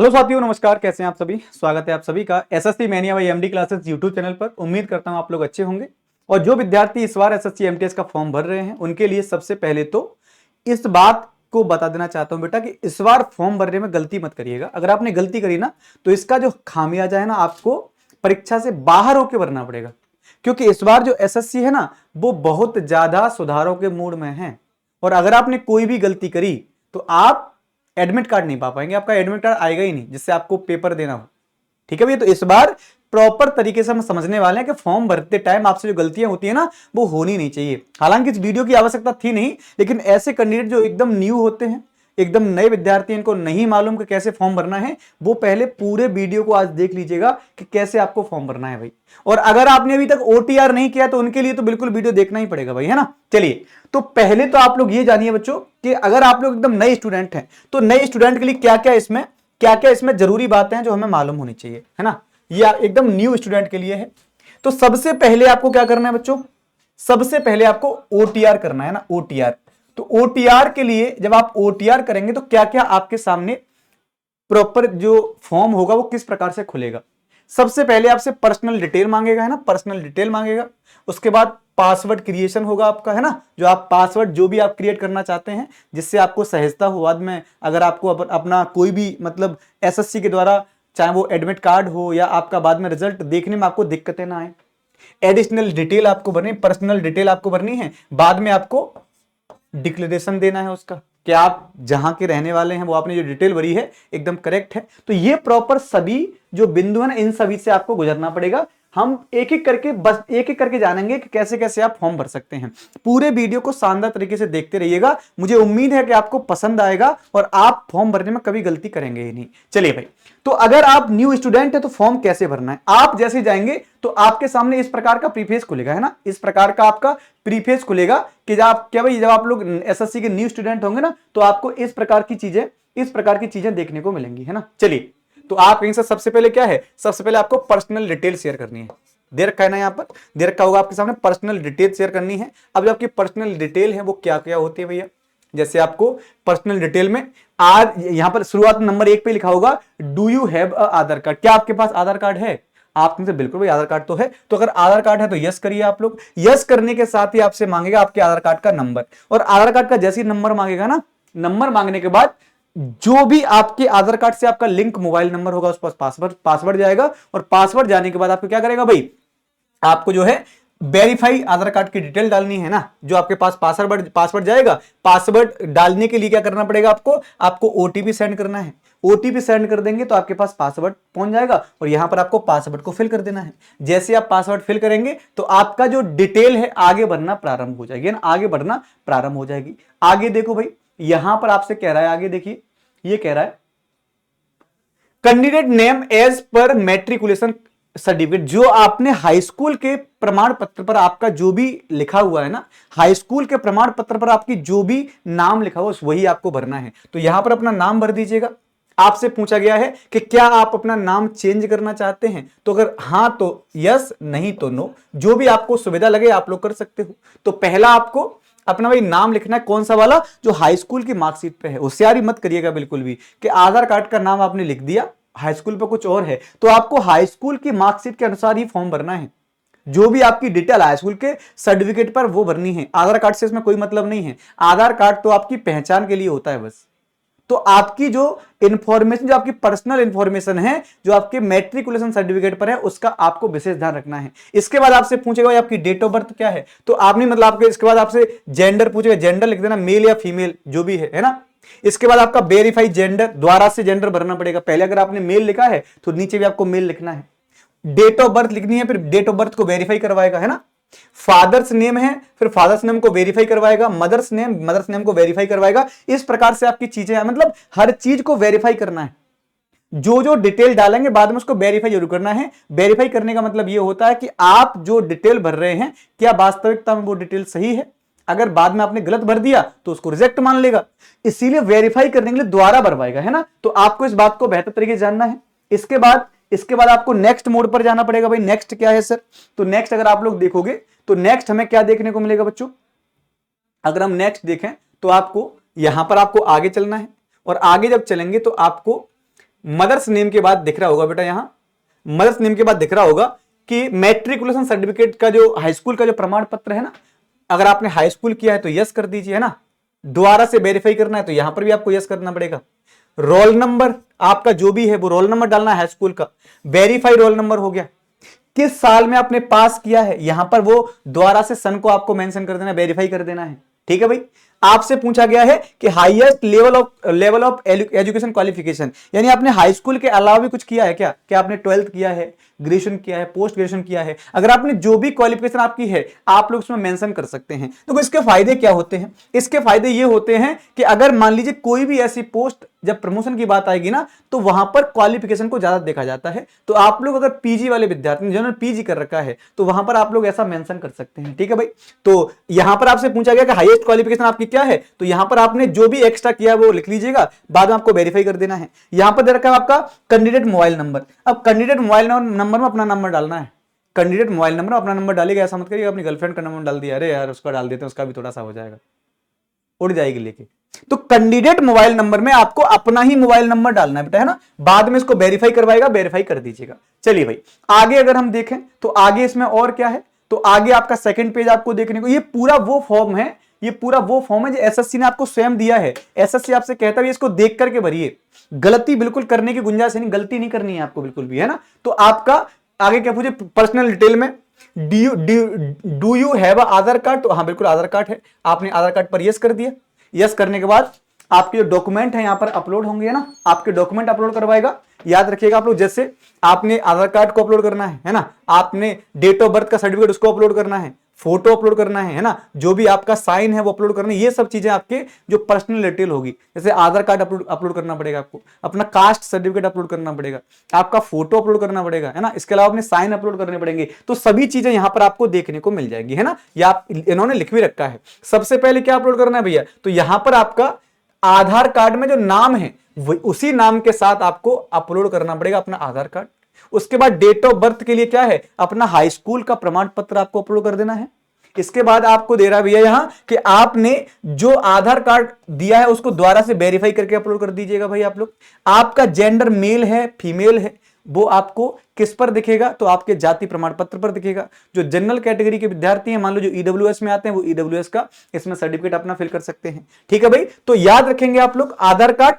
Hello साथियों, नमस्कार। कैसे हैं आप सभी? स्वागत है आप सभी का SSC mania by MD classes YouTube channel पर। उम्मीद करता हूं आप लोग अच्छे होंगे। और जो विद्यार्थी इस बार एसएससी एमटीएस का फॉर्म भर रहे हैं उनके लिए सबसे पहले तो इस बात को बता देना चाहता हूं बेटा कि इस बार फॉर्म भरने में गलती मत करिएगा। अगर आपने गलती करी ना तो इसका जो खामियाजा है ना, आपको परीक्षा से बाहर होकर भरना पड़ेगा। क्योंकि इस बार जो एसएससी है ना, वो बहुत ज्यादा सुधारों के मूड में है। और अगर आपने कोई भी गलती करी तो आप एडमिट कार्ड नहीं पा पाएंगे। आपका एडमिट कार्ड आएगा ही नहीं जिससे आपको पेपर देना हो। ठीक है भैया? तो इस बार प्रॉपर तरीके से हम समझने वाले हैं कि फॉर्म भरते टाइम आपसे जो गलतियां होती है ना, वो होनी नहीं चाहिए। हालांकि इस वीडियो की आवश्यकता थी नहीं, लेकिन ऐसे कैंडिडेट जो एकदम न्यू होते हैं, एकदम नए विद्यार्थी, इनको नहीं मालूम कि कैसे फॉर्म भरना है, वो पहले पूरे वीडियो को आज देख लीजिएगा कि कैसे आपको फॉर्म भरना है भाई। और अगर आपने अभी तक ओटीआर नहीं किया तो उनके लिए तो बिल्कुल वीडियो देखना ही पड़ेगा भाई, है ना। चलिए, तो पहले तो आप लोग ये जानिए बच्चों कि अगर आप लोग एकदम नए स्टूडेंट हैं तो नए स्टूडेंट के लिए क्या क्या इसमें जरूरी बातें हैं जो हमें मालूम होनी चाहिए, है ना। या एकदम न्यू स्टूडेंट के लिए है। तो सबसे पहले आपको क्या करना है बच्चों? सबसे पहले आपको ओटीआर करना है ना, ओटीआर। तो ओटीआर के लिए जब आप ओटीआर करेंगे तो क्या क्या आपके सामने प्रॉपर जो फॉर्म होगा वो किस प्रकार से खुलेगा। सबसे पहले आपसे पर्सनल डिटेल मांगेगा, है ना, पर्सनल डिटेल मांगेगा। उसके बाद पासवर्ड क्रिएशन होगा आपका, है ना, जो आप पासवर्ड जो भी आप क्रिएट करना चाहते हैं जिससे आपको सहजता हो बाद में, अगर आपको अपना कोई भी मतलब एसएससी के द्वारा, चाहे वो एडमिट कार्ड हो या आपका बाद में रिजल्ट देखने में आपको दिक्कतें ना आए। एडिशनल डिटेल आपको भरनी, पर्सनल डिटेल आपको भरनी है। बाद में आपको डिक्लेरेशन देना है उसका कि आप जहां के रहने वाले हैं, वो आपने जो डिटेल भरी है एकदम करेक्ट है। तो ये प्रॉपर सभी जो बिंदु है ना, इन सभी से आपको गुजरना पड़ेगा। हम एक एक करके, बस एक एक करके जानेंगे कि कैसे कैसे आप फॉर्म भर सकते हैं। पूरे वीडियो को शानदार तरीके से देखते रहिएगा। मुझे उम्मीद है कि आपको पसंद आएगा और आप फॉर्म भरने में कभी गलती करेंगे ही नहीं। चलिए भाई, तो अगर आप न्यू स्टूडेंट है तो फॉर्म कैसे भरना है? आप जैसे जाएंगे तो आपके सामने इस प्रकार का प्रीफेस खुलेगा, है ना, इस प्रकार का आपका प्रीफेस खुलेगा कि जब आप क्या भाई, जब आप लोग एसएससी के न्यू स्टूडेंट होंगे ना तो आपको इस प्रकार की चीजें देखने को मिलेंगी, है ना। चलिए, तो आप कहीं से सबसे पहले क्या है, सबसे पहले आपको पर्सनल डिटेल शेयर करनी है। दे रखा है ना, यहां पर दे रखा होगा आपके सामने, पर्सनल डिटेल शेयर करनी है। अब जो आपकी पर्सनल डिटेल है वो क्या क्या होती है भैया? जैसे आपको पर्सनल डिटेल में आज यहां पर शुरुआत नंबर 1 पे लिखा होगा, do you have a Aadhaar card? क्या आपके पास आधार कार्ड है? आप में से बिल्कुल भाई आधार कार्ड तो है। तो अगर आधार कार्ड है तो यस करिए आप लोग। यस करने के साथ ही आपसे मांगेगा आपके आधार कार्ड का नंबर। और आधार कार्ड का जैसे ही नंबर मांगेगा ना, नंबर मांगने के बाद जो भी आपके आधार कार्ड से आपका लिंक मोबाइल नंबर होगा उस पर पासवर्ड जाएगा। और पासवर्ड जाने के बाद आपको क्या करेगा भाई, आपको जो है वेरीफाई आधार कार्ड की डिटेल डालनी है ना। जो आपके पास पासवर्ड जाएगा, पासवर्ड डालने के लिए क्या करना पड़ेगा आपको ओटीपी सेंड करना है। ओटीपी सेंड कर देंगे तो आपके पास पासवर्ड पहुंच जाएगा और यहां पर आपको पासवर्ड को फिल कर देना है। जैसे आप पासवर्ड फिल करेंगे तो आपका जो डिटेल है आगे बढ़ना प्रारंभ हो जाएगी ना, आगे बढ़ना प्रारंभ हो जाएगी। आगे देखो भाई, यहां पर आपसे कह रहा है, आगे देखिए, ये कह रहा है candidate name as per matriculation certificate. जो आपने हाई स्कूल के प्रमाण पत्र पर आपका जो भी लिखा हुआ है ना, हाई स्कूल के प्रमाण पत्र पर आपकी जो भी नाम लिखा हुआ वही आपको भरना है। तो यहां पर अपना नाम भर दीजिएगा। आपसे पूछा गया है कि क्या आप अपना नाम चेंज करना चाहते हैं? तो अगर हां तो यस, नहीं तो नो। जो भी आपको सुविधा लगे आप लोग कर सकते हो। तो पहला आपको अपना भाई नाम लिखना है, कौन सा वाला, जो हाई स्कूल की मार्कशीट पे है। होशियारी मत करिएगा बिल्कुल भी कि आधार कार्ड का नाम आपने लिख दिया, हाई स्कूल पे कुछ और है। तो आपको हाई स्कूल की मार्कशीट के अनुसार ही फॉर्म भरना है। जो भी आपकी डिटेल हाई स्कूल के सर्टिफिकेट पर वो भरनी है। आधार कार्ड से इसमें कोई मतलब नहीं है। आधार कार्ड तो आपकी पहचान के लिए होता है बस। तो आपकी जो इंफॉर्मेशन, जो आपकी पर्सनल इंफॉर्मेशन है, जो आपके मैट्रिकुलेशन सर्टिफिकेट पर है, उसका आपको विशेष ध्यान रखना है। इसके बाद आपसे पूछेगा आपकी डेट ऑफ बर्थ क्या है। तो आपने मतलब आपके इसके बाद आपसे जेंडर पूछेगा, जेंडर लिख देना, मेल या फीमेल जो भी है ना। इसके बाद आपका वेरीफाई जेंडर, द्वारा से जेंडर भरना पड़ेगा। पहले अगर आपने मेल लिखा है तो नीचे भी आपको मेल लिखना है। डेट ऑफ बर्थ लिखनी है, फिर डेट ऑफ बर्थ को वेरीफाई करवाएगा, है ना। फादर्स नेम है, फिर फादर्स नेम को वेरीफाई करवाएगा। मदर्स नेम को वेरीफाई करवाएगा। इस प्रकार से आपकी चीजें हैं, मतलब हर चीज को वेरीफाई करना है। जो जो डिटेल डालेंगे बाद में उसको वेरीफाई जरूर करना है। वेरीफाई करने का मतलब यह होता है कि आप जो डिटेल भर रहे हैं क्या वास्तविकता में वो डिटेल सही है। अगर बाद में आपने गलत भर दिया तो उसको रिजेक्ट मान लेगा। इसीलिए वेरीफाई करने के लिए दोबारा भरवाएगा, है ना। तो आपको इस बात को बेहतर तरीके से जानना है। इसके बाद आपको नेक्स्ट मोड पर जाना पड़ेगा। भाई नेक्स्ट क्या है सर? तो नेक्स्ट अगर आप लोग देखोगे तो नेक्स्ट हमें क्या देखने को मिलेगा बच्चों? अगर हम नेक्स्ट देखें तो आपको यहां पर आपको आगे चलना है। और आगे जब चलेंगे तो आपको मदर्स नेम के बाद दिख रहा होगा बेटा, यहां मदर्स नेम के बाद दिख रहा होगा कि मैट्रिकुलेशन सर्टिफिकेट का जो हाई स्कूल का जो प्रमाण पत्र है ना, अगर आपने हाई स्कूल किया है तो यस कर दीजिए, है ना। दोबारा से वेरीफाई करना है तो यहां पर भी आपको यस करना पड़ेगा। रोल नंबर आपका जो भी है वो रोल नंबर डालना है हाई स्कूल का, वेरीफाई रोल नंबर हो गया। किस साल में आपने पास किया है, यहां पर वो दोबारा से सन को आपको मेंशन कर देना, वेरीफाई कर देना है, ठीक है भाई। आपसे पूछा गया है कि highest level of education qualification, यानी आपने हाई स्कूल के अलावा भी कुछ किया है क्या, क्या आपने 12th किया है, ग्रेजुएशन किया है, पोस्ट ग्रेजुएशन किया है। अगर आपने जो भी क्वालिफिकेशन आपकी है आप लोग उसमें मेंशन कर सकते हैं। तो इसके फायदे क्या होते हैं, इसके फायदे ये होते हैं कि अगर मान लीजिए कोई भी ऐसी पोस्ट जब प्रमोशन की बात आएगी ना, तो वहां पर क्वालिफिकेशन को ज्यादा देखा जाता है। तो आप लोग अगर पीजी वाले विद्यार्थी जिन्होंने पीजी कर रखा है तो वहां पर आप लोग ऐसा मेंशन कर सकते हैं, ठीक है भाई। तो यहां पर आपसे पूछा गया कि हाईएस्ट क्वालिफिकेशन आपकी क्या है, तो यहां पर आपने जो भी एक्स्ट्रा किया वो लिख लीजिएगा, बाद में आपको वेरीफाई कर देना है। यहां पर दे रखा है आपका कैंडिडेट मोबाइल नंबर। अब कैंडिडेट मोबाइल नंबर में अपना नंबर डालना है, कैंडिडेट मोबाइल नंबर अपना नंबर डालेगा, ऐसा मत करिए अपनी गर्लफ्रेंड का नंबर डाल दिया, अरे यार उसका डाल देते हैं, उसका भी थोड़ा सा हो जाएगा, उड़ जाएगी लेके। तो कैंडिडेट मोबाइल नंबर में आपको अपना ही मोबाइल नंबर डालना है बेटा, है ना। बाद में इसको वेरीफाई करवाएगा, वेरीफाई कर दीजिएगा। चलिए भाई आगे अगर हम देखें तो आगे इसमें और क्या है, तो आगे आपका सेकंड पेज आपको देखने को, ये पूरा वो फॉर्म है, ये पूरा वो फॉर्म है जो एसएससी ने आपको स्वयं दिया है। एसएससी आपसे कहता है इसको देख करके भरिए, गलती बिल्कुल करने की गुंजाइश नहीं, गलती नहीं करनी है आपको बिल्कुल भी, है ना। तो आपका आगे क्या पूछे, पर्सनल डिटेल में do you have Aadhaar card, तो हाँ बिल्कुल आधार कार्ड है, आपने आधार कार्ड पर यस कर दिया। यस करने के बाद आपके जो डॉक्यूमेंट है यहां पर अपलोड होंगे ना, आपके डॉक्यूमेंट अपलोड करवाएगा। याद रखिएगा आप लोग, जैसे आपने आधार कार्ड को अपलोड करना है ना, आपने डेट ऑफ बर्थ का सर्टिफिकेट उसको अपलोड करना है, फोटो अपलोड करना है ना, जो भी आपका साइन है वो अपलोड करना है। ये सब चीजें आपके जो पर्सनल डिटेल होगी, जैसे आधार कार्ड अपलोड करना पड़ेगा आपको, अपना कास्ट सर्टिफिकेट अपलोड करना पड़ेगा, आपका फोटो अपलोड करना पड़ेगा, है ना। इसके अलावा अपने साइन अपलोड करने पड़ेंगे। तो सभी चीजें यहां पर आपको देखने को मिल जाएगी, है ना। या आप इन्होंने लिख भी रखा है। सबसे पहले क्या अपलोड करना है भैया, तो यहां पर आपका आधार कार्ड में जो नाम है उसी नाम के साथ आपको अपलोड करना पड़ेगा अपना आधार कार्ड। उसके बाद डेट ऑफ बर्थ के लिए क्या है, अपना हाई स्कूल का प्रमाण पत्र आपको अपलोड कर देना है। इसके बाद आपको दे रहा भैया यहां कि आपने जो आधार कार्ड दिया है उसको दोबारा से वेरीफाई करके अपलोड कर दीजिएगा भाई आप लोग। आपका जेंडर मेल है फीमेल है, वो आपको किस पर दिखेगा, तो आपके जाति प्रमाण पत्र पर दिखेगा। जो जनरल कैटेगरी के विद्यार्थी हैं, मान लो जो ईडब्ल्यूएस में आते हैं, वो ईडब्ल्यूएस का इसमें सर्टिफिकेट अपना फिल कर सकते हैं, ठीक है भाई। तो याद रखेंगे आप लोग, आधार कार्ड,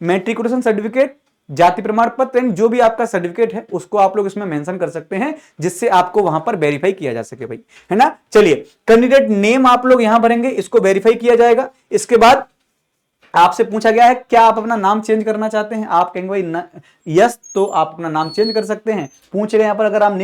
मैट्रिकुलेशन सर्टिफिकेट, जाति प्रमाण पत्र, जो भी आपका सर्टिफिकेट है उसको आप लोग इसमें मेंशन कर सकते हैं, जिससे आपको वहां पर वेरीफाई किया जा सके भाई, है ना। चलिए कैंडिडेट नेम आप लोग यहां भरेंगे, इसको वेरीफाई किया जाएगा। इसके बाद आपसे पूछा गया है क्या आप अपना नाम चेंज करना चाहते हैं, आप कहेंगे भाई यस, तो आप अपना नाम चेंज कर सकते हैं। पूछ रहे हैं यहाँ पर अगर आप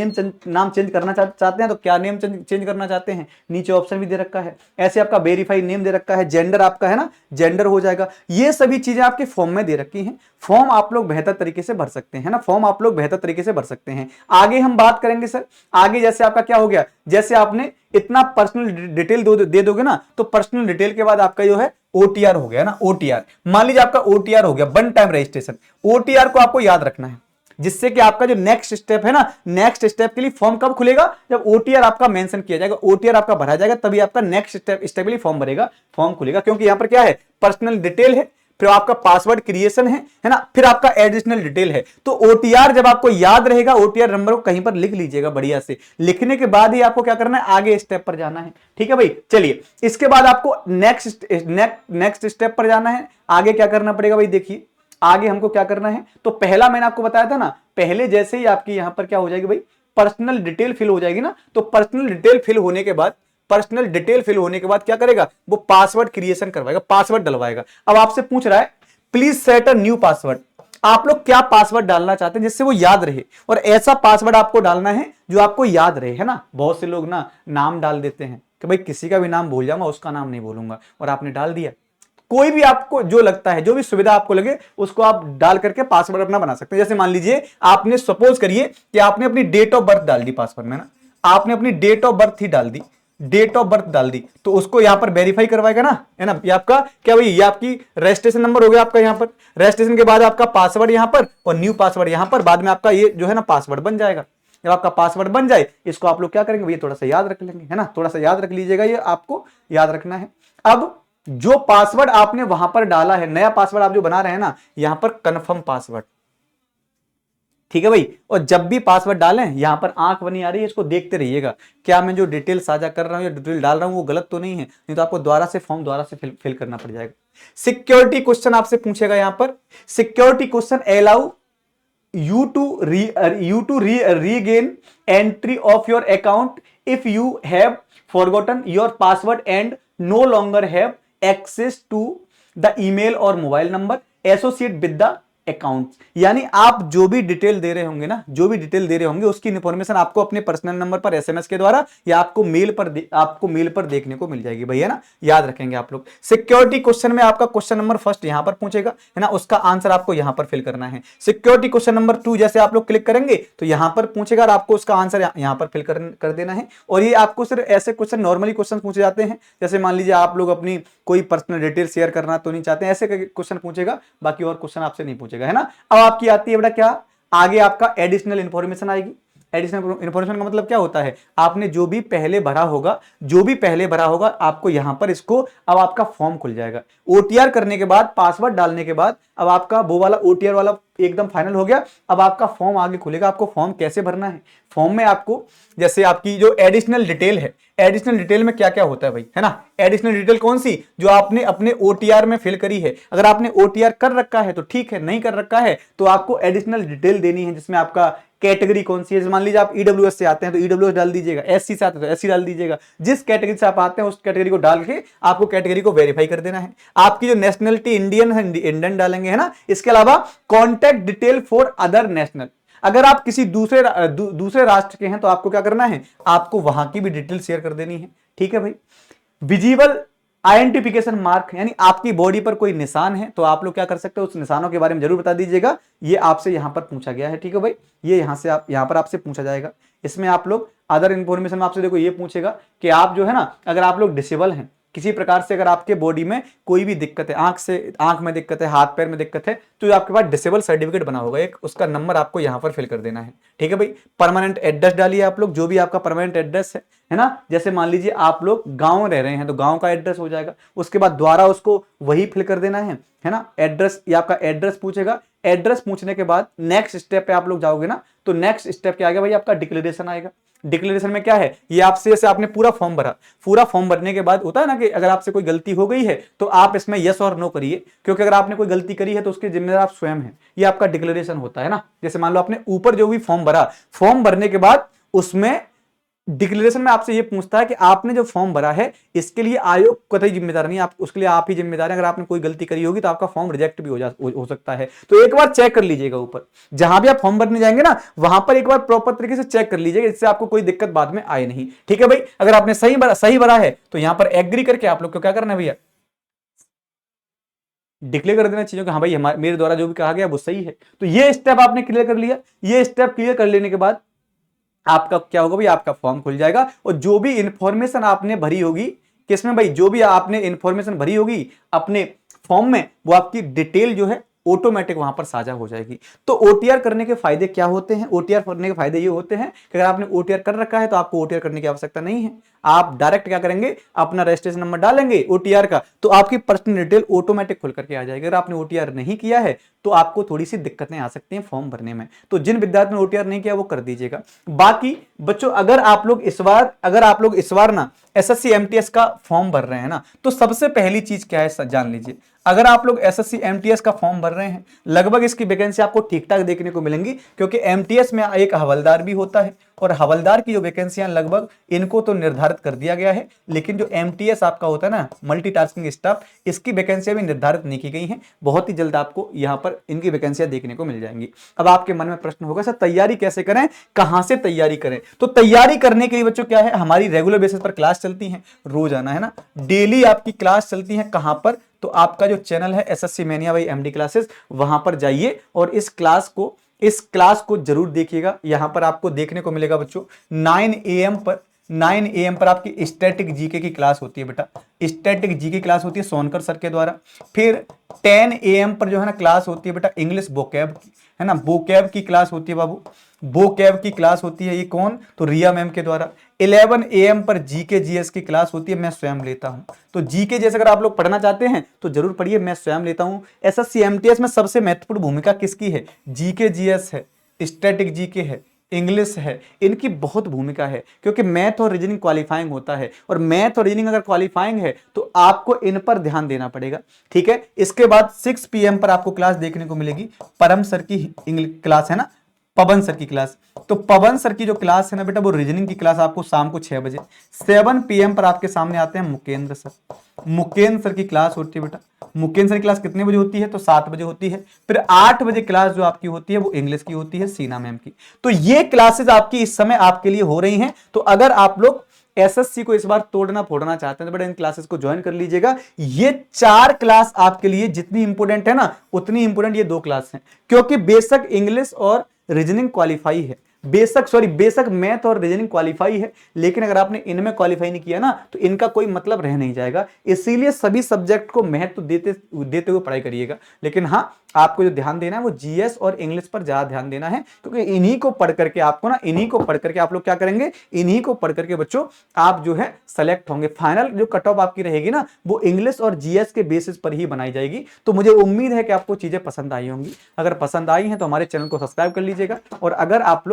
नाम चेंज करना चाहते हैं तो क्या नेम चेंज करना चाहते हैं, नीचे ऑप्शन भी दे रखा है। ऐसे आपका वेरीफाई नेम दे रखा है, जेंडर आपका है ना, जेंडर हो जाएगा। ये सभी चीजें आपके फॉर्म में दे रखी हैं। फॉर्म आप लोग बेहतर तरीके से भर सकते हैं ना, फॉर्म आप लोग बेहतर तरीके से भर सकते हैं। आगे हम बात करेंगे सर, आगे जैसे आपका क्या हो गया, जैसे आपने इतना पर्सनल डिटेल दे दोगे ना, तो पर्सनल डिटेल के बाद आपका जो है ओटीआर हो गया ना, ओटीआर। मान लीजिए आपका ओटीआर हो गया, वन टाइम रजिस्ट्रेशन। ओटीआर को आपको याद रखना है, जिससे कि आपका जो नेक्स्ट स्टेप है ना, नेक्स्ट स्टेप के लिए फॉर्म कब खुलेगा, जब ओटीआर आपका मेंशन किया जाएगा, ओटीआर आपका भरा जाएगा, तभी आपका नेक्स्ट स्टेप के लिए फॉर्म भरेगा, फॉर्म खुलेगा। क्योंकि यहां पर क्या है, पर्सनल डिटेल है, फिर आपका पासवर्ड क्रिएशन है ना, फिर आपका एडिशनल डिटेल है। तो ओटीआर जब आपको याद रहेगा, ओटीआर नंबर को कहीं पर लिख लीजिएगा बढ़िया से। लिखने के बाद ही आपको क्या करना है, आगे स्टेप पर जाना है, ठीक है भाई। चलिए इसके बाद आपको नेक्स्ट स्टेप पर जाना है। आगे क्या करना पड़ेगा भाई, देखिए आगे हमको क्या करना है। तो पहला मैंने आपको बताया था ना, पहले जैसे ही आपकी यहां पर क्या हो जाएगी भाई, पर्सनल डिटेल फिल हो जाएगी ना, तो पर्सनल डिटेल फिल होने के बाद क्या करेगा, वो पासवर्ड क्रिएशन करवाएगा, पासवर्ड डलवाएगा। अब आपसे पूछ रहा है please set a new password. आप लोग क्या पासवर्ड डालना चाहते हैं जिससे वो याद रहे, और ऐसा पासवर्ड आपको डालना है जो आपको याद रहे, है ना। बहुत से लोग ना नाम डाल देते हैं कि भाई किसी का भी नाम भूल जाऊंगा, उसका नाम नहीं बोलूंगा, और आपने डाल दिया। कोई भी आपको जो लगता है, जो भी सुविधा आपको लगे, उसको आप डाल करके पासवर्ड अपना बना सकते हैं। जैसे मान लीजिए आपने सपोज करिए कि आपने अपनी डेट ऑफ बर्थ डाल दी पासवर्ड में ना, आपने अपनी डेट ऑफ बर्थ ही डाल दी, डेट ऑफ बर्थ डाल दी, तो उसको यहां पर वेरीफाई करवाएगा ना, है ना। ये आपका क्या भाई, ये आपकी रजिस्ट्रेशन नंबर हो गया आपका, यहां पर रजिस्ट्रेशन के बाद आपका पासवर्ड यहां पर और न्यू पासवर्ड यहां पर, बाद में आपका ये जो है ना पासवर्ड बन जाएगा। जब आपका पासवर्ड बन जाए, इसको आप लोग क्या करेंगे भैया, थोड़ा सा याद रख लेंगे, है ना, थोड़ा सा याद रख लीजिएगा, ये आपको याद रखना है। अब जो पासवर्ड आपने वहां पर डाला है, नया पासवर्ड आप जो बना रहे हैं ना, यहां पर कंफर्म पासवर्ड, ठीक है भाई। और जब भी पासवर्ड डालें, यहां पर आंख बनी आ रही है, इसको देखते रहिएगा, क्या मैं जो डिटेल साझा कर रहा हूं या डिटेल डाल रहा हूं वो गलत तो नहीं है, नहीं तो आपको दोबारा से फॉर्म दोबारा से फिल करना पड़ जाएगा। सिक्योरिटी क्वेश्चन आपसे पूछेगा यहां पर, security question allow you to regain entry of your account if you have forgotten your password and no longer have access to the email or mobile number associated with the account. यानी आप जो भी detail दे रहे होंगे ना, जो भी detail दे रहे होंगे उसकी इंफॉर्मेशन आपको अपने पर्सनल नंबर पर एसएमएस के द्वारा या आपको मेल पर देखने को मिल जाएगी भैया ना, याद रखेंगे आप लोग। सिक्योरिटी क्वेश्चन में आपका क्वेश्चन नंबर फर्स्ट यहां पर पूछेगा है ना, उसका आंसर आपको यहां पर फिल करना है। सिक्योरिटी क्वेश्चन नंबर 2 जैसे आप लोग क्लिक करेंगे तो यहां पर पूछेगा और आपको उसका आंसर यहां पर फिल कर देना है। और ये आपको सिर्फ ऐसे क्वेश्चन, नॉर्मली क्वेश्चन पूछे जाते हैं, जैसे मान लीजिए आप लोग अपनी कोई पर्सनल डिटेल शेयर करना तो नहीं चाहते, ऐसे क्वेश्चन पूछेगा, बाकी और क्वेश्चन आपसे नहीं पूछेगा है ना। अब आपकी आती है बेटा क्या, आगे आपका एडिशनल इंफॉर्मेशन आएगी। एडिशनल इंफॉर्मेशन का मतलब क्या होता है, आपने जो भी पहले भरा होगा आपको यहां पर इसको, अब आपका फॉर्म खुल जाएगा। ओटीआर करने के बाद, पासवर्ड डालने के बाद, अब आपका वो वाला ओटीआर वाला एकदम फाइनल हो गया। अब आपका फॉर्म आगे खुलेगा। आपको फॉर्म कैसे भरना है, फॉर्म में आपको जैसे आपकी जो एडिशनल डिटेल है, एडिशनल डिटेल में क्या क्या होता है भाई, है ना। एडिशनल डिटेल कौन सी, जो आपने अपने ओटीआर में फिल करी है। अगर आपने ओटीआर कर रखा है तो ठीक है, नहीं कर रखा है तो आपको एडिशनल डिटेल देनी है, जिसमें आपका कैटेगरी कौन सी है। मान लीजिए आप ईडब्ल्यूएस से आते हैं तो ईडब्ल्यूएस डाल दीजिएगा, एससी से आते हैं तो एससी डाल दीजिएगा। जिस कैटेगरी से आप आते हैं उस कैटेगरी को डाल के आपको कैटेगरी को वेरीफाई कर देना है। आपकी जो नेशनलिटी इंडियन है, इंडियन डालेंगे है ना। इसके अलावा contact detail for other national, अगर आप किसी दूसरे राष्ट्र के हैं तो आपको क्या करना है, आपको वहां की भी डिटेल शेयर कर देनी है। ठीक है भाई। विजिबल आइडेंटिफिकेशन मार्क, यानी आपकी बॉडी पर कोई निशान है तो आप लोग क्या कर सकते हो, उस निशानों के बारे में जरूर बता दीजिएगा। ये आपसे यहां पर पूछा गया है। ठीक है भाई, ये यहां पर आपसे पूछा जाएगा। इसमें आप लोग अदर इंफॉर्मेशन में आपसे देखो ये पूछेगा कि आप जो है ना, अगर आप लोग डिसेबल हैं किसी प्रकार से, अगर आपके बॉडी में कोई भी दिक्कत है, आंख में दिक्कत है, हाथ पैर में दिक्कत है, तो आपके पास डिसेबल सर्टिफिकेट बना होगा एक, उसका नंबर आपको यहां पर फिल कर देना है। ठीक है भाई। परमानेंट एड्रेस डालिए आप लोग, जो भी आपका परमानेंट एड्रेस है ना। जैसे मान लीजिए आप लोग गांव रह रहे हैं तो गांव का एड्रेस हो जाएगा, उसके बाद द्वारा उसको वही फिल कर देना है ना। एड्रेस, ये आपका एड्रेस पूछेगा। एड्रेस पूछने के बाद नेक्स्ट स्टेप पे आप लोग जाओगे ना, तो नेक्स्ट स्टेप क्या आएगा भाई, आपका डिक्लेरेशन आएगा। डिक्लेरेशन में क्या है, ये आपसे जैसे आपने पूरा फॉर्म भरा, पूरा फॉर्म भरने के बाद होता है ना कि अगर आपसे कोई गलती हो गई है तो आप इसमें यस और नो करिए, क्योंकि अगर आपने कोई गलती करी है तो उसके जिम्मेदार आप स्वयं हैं। ये आपका डिक्लेरेशन होता है ना। जैसे मान लो आपने ऊपर जो भी फॉर्म भरा, फॉर्म भरने के बाद उसमें डिक्लेरेशन में आपसे ये पूछता है कि आपने जो फॉर्म भरा है इसके लिए आयोग कतई जिम्मेदार नहीं, आप उसके लिए आप ही जिम्मेदार हैं। अगर आपने कोई गलती करी होगी तो आपका फॉर्म रिजेक्ट भी हो सकता है। तो एक बार चेक कर लीजिएगा, ऊपर जहां भी आप फॉर्म भरने जाएंगे ना, वहां पर एक बार प्रॉपर तरीके से चेक कर लीजिएगा, इससे आपको कोई दिक्कत बाद में आए नहीं। ठीक है भाई। अगर आपने सही भरा है तो यहां पर एग्री करके आप लोग को क्या करना है भैया, डिक्लेयर कर देना चाहिए कि हाँ भाई मेरे द्वारा जो भी कहा गया वो सही है। तो ये स्टेप आपने क्लियर कर लिया। ये स्टेप क्लियर कर लेने के बाद आपका क्या होगा भाई, आपका फॉर्म खुल जाएगा। और जो भी इंफॉर्मेशन आपने भरी होगी, किसमें भाई, जो भी आपने इंफॉर्मेशन भरी होगी अपने फॉर्म में, वो आपकी डिटेल जो है ऑटोमेटिक वहां पर साझा हो जाएगी। तो ओटीआर करने के फायदे क्या होते हैं, ओटीआर करने के फायदे ये होते हैं कि अगर आपने ओटीआर कर रखा है तो आपको ओटीआर करने की आवश्यकता नहीं है। आप डायरेक्ट क्या करेंगे, अपना रजिस्ट्रेशन नंबर डालेंगे ओटीआर का, तो आपकी पर्सनल डिटेल ऑटोमेटिक खुल करके आ जाएगी। अगर आपने ओटीआर नहीं किया है तो आपको थोड़ी सी दिक्कतें आ सकती हैं फॉर्म भरने में। तो जिन विद्यार्थियों ने ओटीआर नहीं किया वो कर दीजिएगा। बाकी बच्चों, अगर आप लोग इस बार ना एसएससी एमटीएस का फॉर्म भर रहे हैं ना, तो सबसे पहली चीज क्या है जान लीजिए। अगर आप लोग एसएससी एमटीएस का फॉर्म भर रहे हैं, लगभग इसकी वैकेंसी आपको ठीक ठाक देखने को मिलेंगी, क्योंकि एमटीएस में एक हवलदार भी होता है, और हवलदार की जो वैकेंसियां लगभग इनको तो निर्धारित कर दिया गया है, लेकिन जो एमटीएस आपका होता है ना, मल्टीटास्किंग स्टाफ, इसकी वैकेंसियां भी निर्धारित नहीं की गई हैं। बहुत ही जल्द आपको यहां पर इनकी वैकेंसियां देखने को मिल जाएंगी। अब आपके मन में प्रश्न होगा सर तैयारी कैसे करें, कहां से तैयारी करें। तो तैयारी करने के लिए बच्चों क्या है, हमारी रेगुलर बेसिस पर क्लास चलती है, रोजाना है ना, डेली आपकी क्लास चलती है। कहां पर, तो आपका जो चैनल है SSC mania by MD classes, वहां पर जाइए और इस क्लास को जरूर देखिएगा। यहां पर आपको देखने को मिलेगा बच्चों 9 AM पर आपकी स्टैटिक जीके की क्लास होती है बेटा, स्टैटिक जीके क्लास होती है सोनकर सर के द्वारा। फिर 10 AM पर जो है ना क्लास होती है बेटा इंग्लिश वोकैब की, है ना, वोकैब की क्लास होती है बाबू, वोकैब की क्लास होती है। ये कौन, तो रिया मैम के द्वारा। 11 AM पर जीके जीएस की क्लास होती है, मैं स्वयं लेता हूं। तो जीके जैसे अगर आप लोग पढ़ना चाहते हैं तो जरूर पढ़िए, मैं स्वयं लेता हूं। एसएससी एमटीएस में सबसे महत्वपूर्ण भूमिका किसकी है, जीके जीएस है। स्टैटिक जीके है, इंग्लिश है, इनकी बहुत भूमिका है, क्योंकि मैथ और रीजनिंग क्वालिफाइंग होता है, और मैथ और रीजनिंग अगर क्वालिफाइंग है तो आपको इन पर ध्यान देना पड़ेगा। ठीक है, इसके बाद 6 PM पर आपको क्लास देखने को मिलेगी, परम सर की इंग्लिश क्लास है ना, पवन सर की क्लास। तो पवन सर की जो क्लास है ना बेटा, वो रीजनिंग की क्लास आपको शाम को 6 बजे। 7 PM पर आपके सामने आते हैं मुकेंद्र सर, मुकेंद्र सर की क्लास होती है बेटा। मुकेंद्र सर की क्लास कितने बजे होती है, तो 7 बजे होती है। फिर 8 बजे क्लास जो आपकी होती है वो इंग्लिश की होती है, सीना मैम की। तो ये क्लासेस आपकी इस समय आपके लिए हो रही हैं। तो अगर आप लोग एसएससी को इस बार तोड़ना फोड़ना चाहते हैं तो बेटा इन क्लासेस को ज्वाइन कर लीजिएगा। ये 4 क्लास आपके लिए जितनी इंपोर्टेंट है ना, उतनी इंपोर्टेंट ये 2 क्लास हैं, क्योंकि बेशक इंग्लिश और रीजनिंग क्वालिफाई है, बेशक मैथ और रीजनिंग क्वालिफाई है, लेकिन अगर आपने इनमें क्वालिफाई नहीं किया ना तो इनका कोई मतलब रह नहीं जाएगा। इसीलिए सभी सब्जेक्ट को महत्व देते हुए पढ़ाई करिएगा। लेकिन हाँ, आपको जो ध्यान देना है वो जीएस और इंग्लिश पर ज्यादा ध्यान देना है, क्योंकि इन्हीं को पढ़ करके आपको ना, इन्हीं को पढ़ करके आप लोग क्या करेंगे, इन्हीं को पढ़ करके बच्चों आप जो है सेलेक्ट होंगे। फाइनल जो कट ऑफ आपकी रहेगी ना, वो इंग्लिश और जीएस के बेसिस पर ही बनाई जाएगी। तो मुझे उम्मीद है कि आपको चीजें पसंद आई होंगी। अगर पसंद आई हैं तो हमारे चैनल को सब्सक्राइब कर लीजिएगा। और अगर आप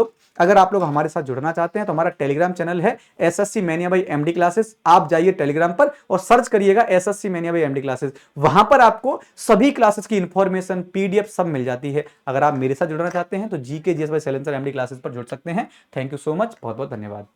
लोग हमारे साथ जुड़ना चाहते हैं तो हमारा टेलीग्राम चैनल है SSC mania by MD classes. आप जाइए टेलीग्राम पर और सर्च करिएगा SSC mania by MD classes. वहां पर आपको सभी क्लासेस की इंफॉर्मेशन, पीडीएफ सब मिल जाती है। अगर आप मेरे साथ जुड़ना चाहते हैं तो GK GS by Shailendra MD classes पर जुड़ सकते हैं। थैंक यू सो मच, बहुत बहुत धन्यवाद।